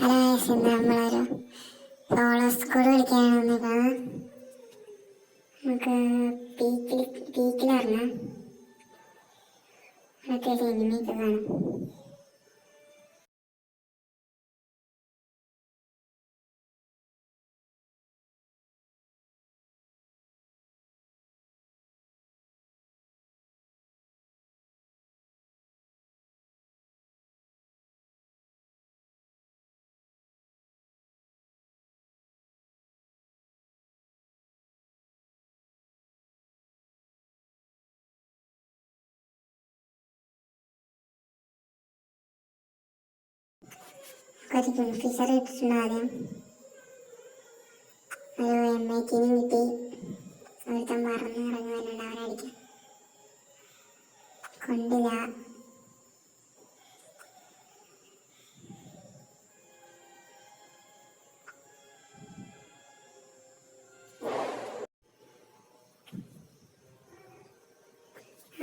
Hello ഇന്ന് നമ്മളൊരു solo squad കളിക്കാനാണ് വന്നേക്കുന്നത്. നമുക്ക് പീക്കിലിറങ്ങാം. അത്യാവശ്യം എനിമീസ് കാണും. കുറച്ച് കിങ്ഫിഷർ ഇട്ടിട്ടുണ്ട് ആദ്യം. ഒരു M18 കിട്ടി. ഒരുത്തൻ മറന്ന് ഇറങ്ങുന്നുണ്ട്, അവനെ അടിക്കാം. കൊണ്ടില്ല.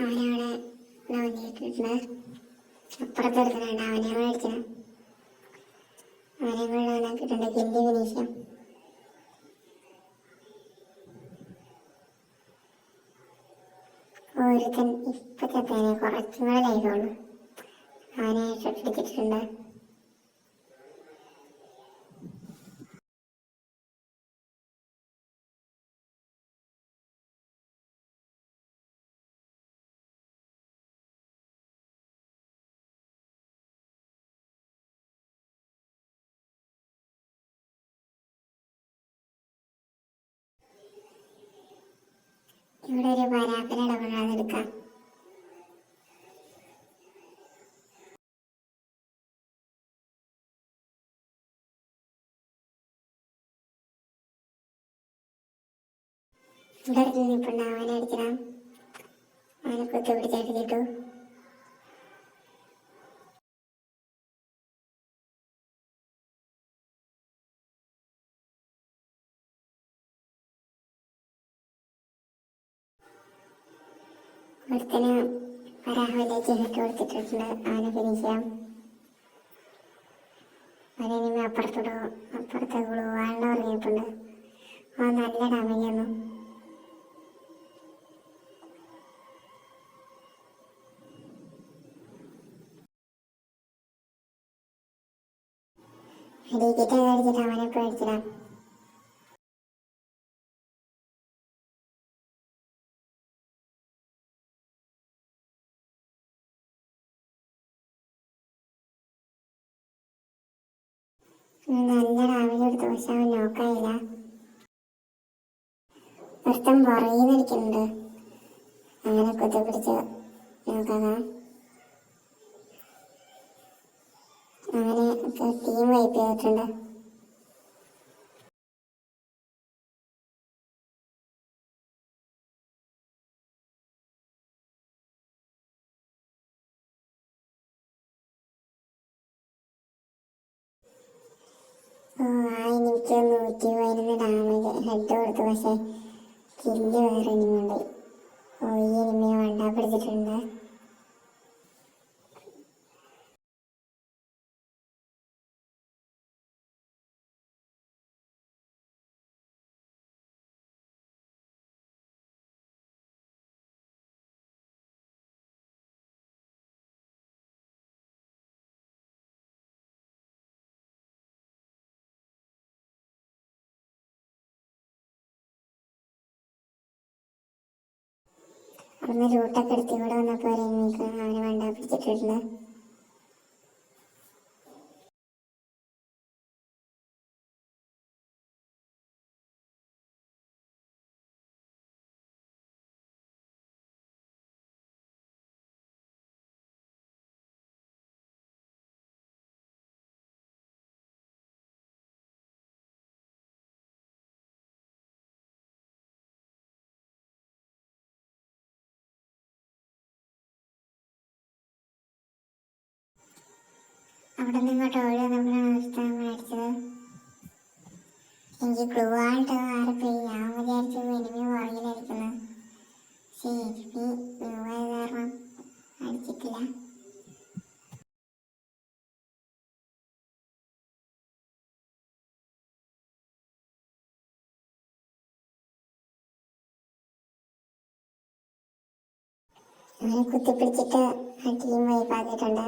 അവനവിടെ വന്നിട്ടുണ്ട്. അപ്പുറത്തെടുക്കുന്നുണ്ട്, അവനെ അടിക്കണം. അവനെ കൊണ്ടാണ് കിട്ടേണ്ട കില്ല് ഫിനിഷ്. ഒരുത്തൻ ഇപ്പൊ ചത്തേനെ, കുറച്ചും കൂടെ ലൈഫുള്ളൂ. അവനെ ഷട്ടിടിച്ചിട്ടുണ്ട്. ഇവിടെ ഒരു പരാപ്പര ഇടപെടാതെടുക്കാം. ഇവിടെ നിൽപ്പുണ്ട്, അവനെ അടിക്കണം. അവനെ കുത്തി പിടിച്ചടിച്ചിട്ടു. ഒരുത്തന് പരാഹുലേക്ക് ഹിറ്റ് കൊടുത്തിട്ടുണ്ട്. അവനെ ഫിനിഷ് ചെയ്യാം. അവനിനി അപ്പുറത്തെ ഗ്ലൂ വാളിന് ഇറങ്ങിയിട്ടുണ്ട്. അവൻ നല്ല ഡാമേജ് വന്നു. അടിക്കിട്ട് അടിച്ചിട്ട് അവനെ പേടിച്ചിടാം. നല്ല ഡാമേജ് കൊടുത്തു, പക്ഷെ അവൻ നോക്കായില്ല. ഒരുത്തൻ പുറകിന്ന് അടിക്കുന്നുണ്ട്. അങ്ങനെ കുത്തിപ്പിടിച്ച് നോക്കാം. അങ്ങനെ ടീം വൈപ്പ് ചെയ്തിട്ടുണ്ട്. എനിക്ക് 111 ഡാമേജ് ഹെഡ് കൊടുത്തു, പക്ഷെ കില്ല് വേറെ എനിമുണ്ട്. ഈ എനിമിയെ വണ്ടാ പിടിച്ചിട്ടുണ്ട്. അവിടുന്ന് ലൂട്ടൊക്കെ എടുത്ത് ഇവിടെ വന്നപ്പോൾ എനിമിക്ക് അവനെ വണ്ടാ പിടിച്ചിട്ടുണ്ട്. അവിടെ നിന്ന് ഇങ്ങോട്ട് ഓടി വന്നപ്പോഴാണ് അടിച്ചത്. എനിക്ക് ഗ്ലൂ ആയിട്ട് മാറിപ്പോയി. ഞാൻ വിചാരിച്ചു എനിമി പുറകിലടിക്കുന്നത്. പക്ഷേ എനിമി ഗ്ലൂ ആയത് കാരണം അടിച്ചിട്ടില്ല. അവനെ കുത്തിപ്പിടിച്ചിട്ട് ആ ടീം വൈപ്പാക്കിയിട്ടുണ്ട്.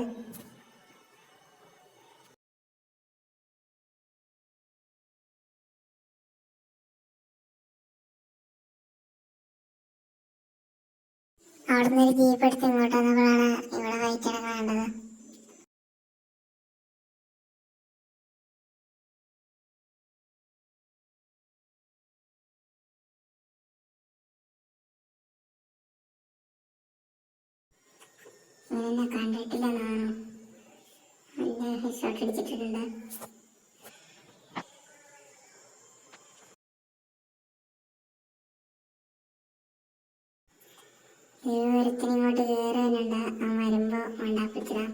അവിടുന്ന് ഒരു ജീപ്പ് എടുത്ത് ഇങ്ങോട്ട് വന്നപ്പോഴാണ് ഇവിടെ ഫൈറ്റ് കാണേണ്ടത്. ഇവനെന്നെ കണ്ടിട്ടില്ലെന്നാണോ? നല്ല ഹെഡ്ഷോട്ട് അടിച്ചിട്ടുണ്ട്. ഒരുത്തിന് ഇങ്ങോട്ട് കയറാനുണ്ട്. അവൻ വരുമ്പോ മണ്ടാപ്പിടിച്ചിടാം.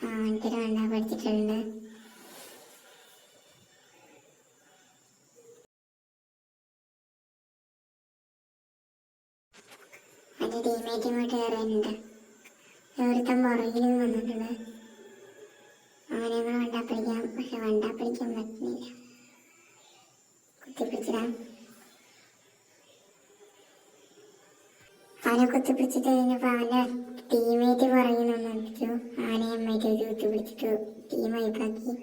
അവനത്തിന് മണ്ടാപ്പിടിച്ചിട്ടുണ്ട്. അതിന്റെ ടീമേറ്റ് ഇങ്ങോട്ട് കയറാനുണ്ട്. ഒരുത്തൻ പുറകിലും വന്നിട്ടുണ്ട്. അവനെ കൂടെ വണ്ടാപ്പിടിക്കാം, പക്ഷെ വണ്ടാപ്പിടിക്കാൻ പറ്റുന്നില്ല. കുത്തിപ്പിടിച്ചിടാം. അവനെ കുത്തിപ്പിടിച്ചിട്ട് കഴിഞ്ഞപ്പോൾ അവന്റെ ടീമേറ്റ് പുറകിൽ നിന്ന് അടിച്ചു. അവനെ അമ്മയ്ക്ക് കുത്തിപ്പിടിച്ചിട്ട് ടീം വൈപ്പാക്കി.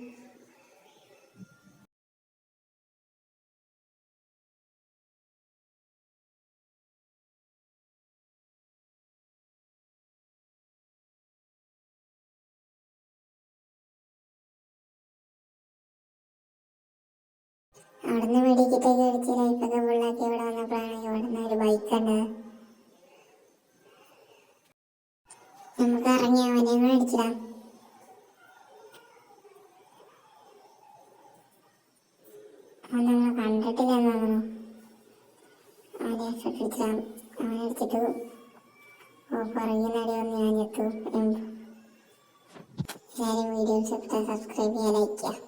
അവിടുന്ന് മെഡിക്കറ്റൊക്കെ അടിച്ച് ലൈഫൊക്കെ ഫുള്ളാക്കി ഇവിടെ വന്നപ്പോഴാണ് ഇവിടുന്ന് ഒരു ബൈക്ക് ഉണ്ട്. നമുക്ക് ഇറങ്ങി അവനെ കൂടെ അടിച്ചിടാം. അവൻ നമ്മൾ കണ്ടിട്ടില്ലെന്ന് തോന്നുന്നു. അവനെ അടിച്ചിടാം. അവനെ അടിച്ചിട്ടു. പുറകിൽ നടി വന്ന് ഞാൻ എത്തും. എല്ലാവരും വീഡിയോ സബ്സ്ക്രൈബ് ചെയ്യാൻ ലൈക്ക് ചെയ്യാം.